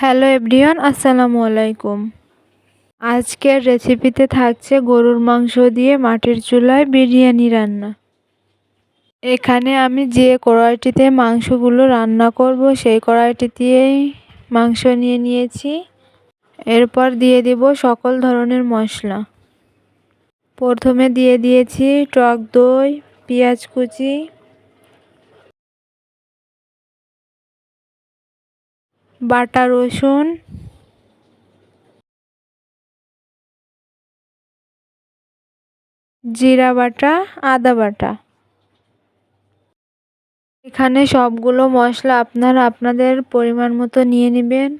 Hello everyone, আসসালামু আলাইকুম। আজকের রেসিপিতে থাকছে গরুর মাংস দিয়ে মাটির চুলায় বিরিয়ানি রান্না। এখানে আমি যে কড়াইটিতে মাংসগুলো রান্না করব সেই কড়াইটি দিয়েই মাংস নিয়ে নিয়েছি। এরপর দিয়ে দিব সকল ধরনের মশলা। প্রথমে দিয়ে দিয়েছি টক দই, পেঁয়াজ কুচি, বাটা রসুন, জিরা বাটা, আদা বাটা। এখানে সবগুলো মশলা আপনারা আপনাদের পরিমাণ মতো নিয়ে নেবেন।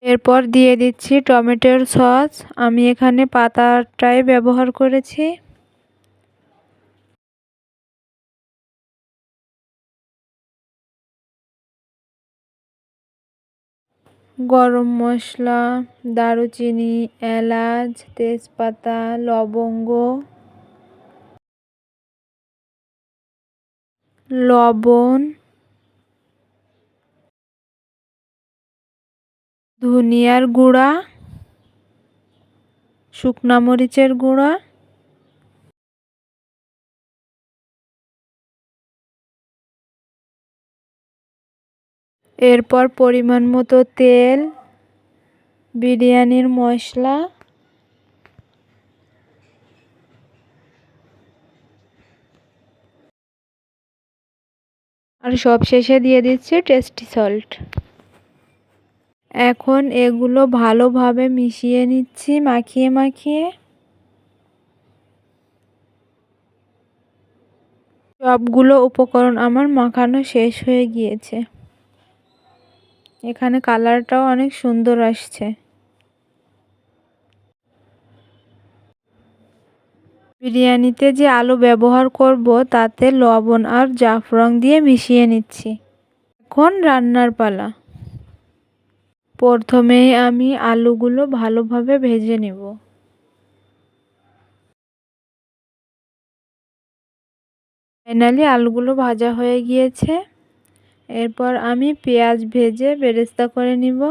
এরপর দিয়ে দিচ্ছি টমেটোর সস। আমি এখানে পাতাটাই ব্যবহার করেছি। গরম মশলা, দারুচিনি, এলাচ, তেজপাতা, লবঙ্গ, লবণ, ধনিয়ার গুঁড়া, শুকনা মরিচের গুঁড়া, এরপর পরিমাণ মতো তেল, বিরিয়ানির মশলা, আর সবশেষে দিয়ে দিচ্ছি টেস্টি সল্ট। এখন এগুলো ভালোভাবে মিশিয়ে নিচ্ছি মাখিয়ে মাখিয়ে। সবগুলো উপকরণ আমার মাখানো শেষ হয়ে গিয়েছে। এখানে কালারটাও অনেক সুন্দর আসছে। বিরিয়ানিতে যে আলু ব্যবহার করব তাতে লবণ আর জাফরান দিয়ে মিশিয়ে নিচ্ছি। এখন রান্নার পালা। প্রথমেই আমি আলুগুলো ভালোভাবে ভেজে নেব। ফাইনালি আলুগুলো ভাজা হয়ে গিয়েছে। এরপর আমি পেঁয়াজ ভেজে বেরেস্তা করে নিব।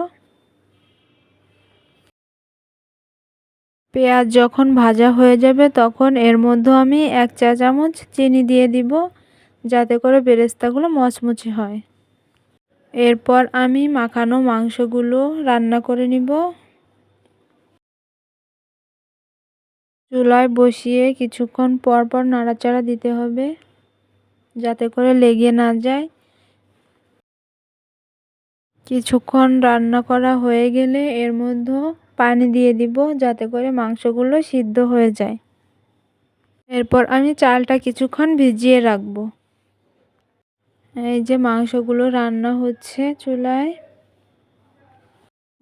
পেঁয়াজ যখন ভাজা হয়ে যাবে তখন এর মধ্যে আমি 1 চা চামচ চিনি দিয়ে দিব, যাতে করে বেরেস্তাগুলো মচমচে হয়। এরপর আমি মাখানো মাংসগুলো রান্না করে নিব। চুলায় বসিয়ে কিছুক্ষণ পর পর নাড়াচাড়া দিতে হবে, যাতে করে লেগে না যায়। কিছুক্ষণ রান্না করা হয়ে গেলে এর মধ্যে পানি দিয়ে দিব, যাতে করে মাংসগুলো সিদ্ধ হয়ে যায়। এরপর আমি চালটা কিছুক্ষণ ভিজিয়ে রাখব। এই যে মাংসগুলো রান্না হচ্ছে চুলায়।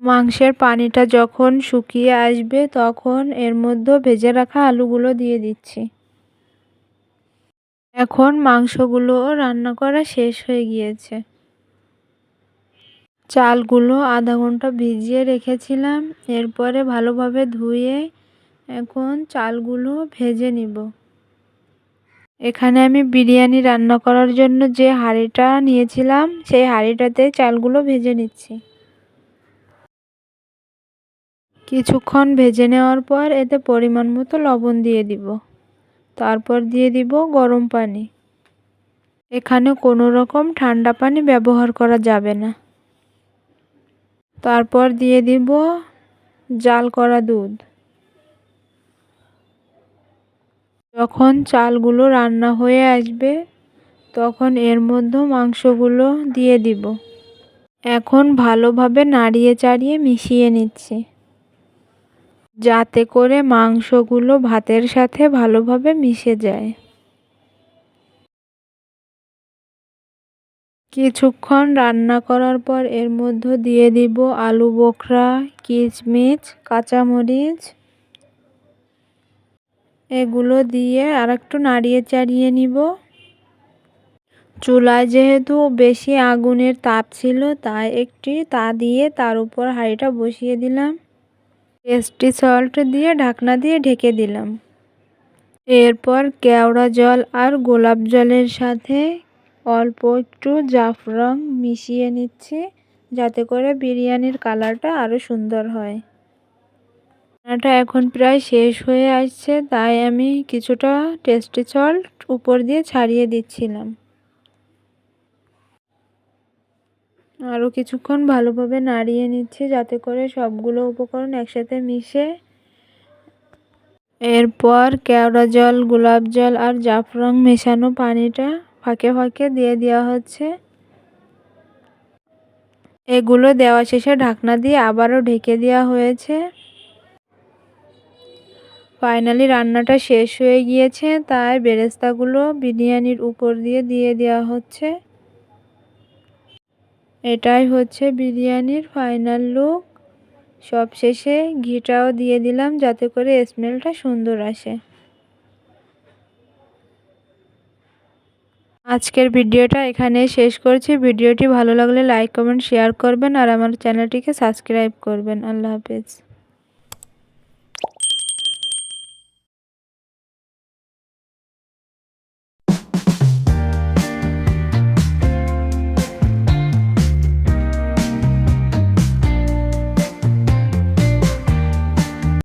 মাংসের পানিটা যখন শুকিয়ে আসবে তখন এর মধ্যে ভেজে রাখা আলুগুলো দিয়ে দিচ্ছি। এখন মাংসগুলো রান্না করা শেষ হয়ে গিয়েছে। চালগুলো আধা ঘন্টা ভিজিয়ে রেখেছিলাম। এরপরে ভালোভাবে ধুয়ে এখন চালগুলো ভেজে নিব। এখানে আমি বিরিয়ানি রান্না করার জন্য যে হাঁড়িটা নিয়েছিলাম সেই হাঁড়িটাতে চালগুলো ভেজে নিচ্ছি। কিছুক্ষণ ভেজে নেওয়ার পর এতে পরিমাণ মতো লবণ দিয়ে দিব। তারপর দিয়ে দিব গরম পানি। এখানে কোনো রকম ঠান্ডা পানি ব্যবহার করা যাবে না। তারপর দিয়ে দিব জাল করা দুধ। যখন চালগুলো রান্না হয়ে আসবে তখন এর মধ্যে মাংসগুলো দিয়ে দিব। এখন ভালোভাবে নাড়িয়ে চাড়িয়ে মিশিয়ে নিচ্ছি, যাতে করে মাংসগুলো ভাতের সাথে ভালোভাবে মিশে যায়। কিছুক্ষণ রান্না করার পর এর মধ্যে দিয়ে দিব আলু বোখরা, কিশমিশ, কাঁচামরিচ। এগুলো দিয়ে আরেকটু নাড়িয়ে চাড়িয়ে নিব। চুলায় যেহেতু বেশি আগুনের তাপ ছিল তাই একটি তা দিয়ে তার উপর হাঁড়িটা বসিয়ে দিলাম। টেস্টি সল্ট দিয়ে ঢাকনা দিয়ে ঢেকে দিলাম। এরপর কেওড়া জল আর গোলাপ জলের সাথে অল্প একটু জাফরান মিশিয়ে নিচ্ছি, যাতে করে বিরিয়ানির কালারটা আরও সুন্দর হয়। রান্নাটা এখন প্রায় শেষ হয়ে আসছে, তাই আমি কিছুটা টেস্টি সল্ট উপর দিয়ে ছাড়িয়ে দিচ্ছিলাম। আরও কিছুক্ষণ ভালোভাবে নাড়িয়ে নিচ্ছি, যাতে করে সবগুলো উপকরণ একসাথে মিশে। এরপর কেওড়া জল, গোলাপ জল আর জাফরান মেশানো পানিটা ফাঁকে ফাঁকে দিয়ে দেওয়া হচ্ছে। এগুলো দেওয়া শেষে ঢাকনা দিয়ে আবারও ঢেকে দেওয়া হয়েছে। ফাইনালি রান্নাটা শেষ হয়ে গিয়েছে, তাই বেরেস্তাগুলো বিরিয়ানির উপর দিয়ে দেওয়া হচ্ছে। এটাই হচ্ছে বিরিয়ানির ফাইনাল লুক। সবশেষে ঘিটাও দিয়ে দিলাম, যাতে করে স্মেলটা সুন্দর আসে। আজকের ভিডিওটা এখানেই শেষ করছি। ভিডিওটি ভালো লাগলে লাইক, কমেন্ট, শেয়ার করবেন আর আমার চ্যানেলটিকে সাবস্ক্রাইব করবেন। আল্লাহ হাফেজ।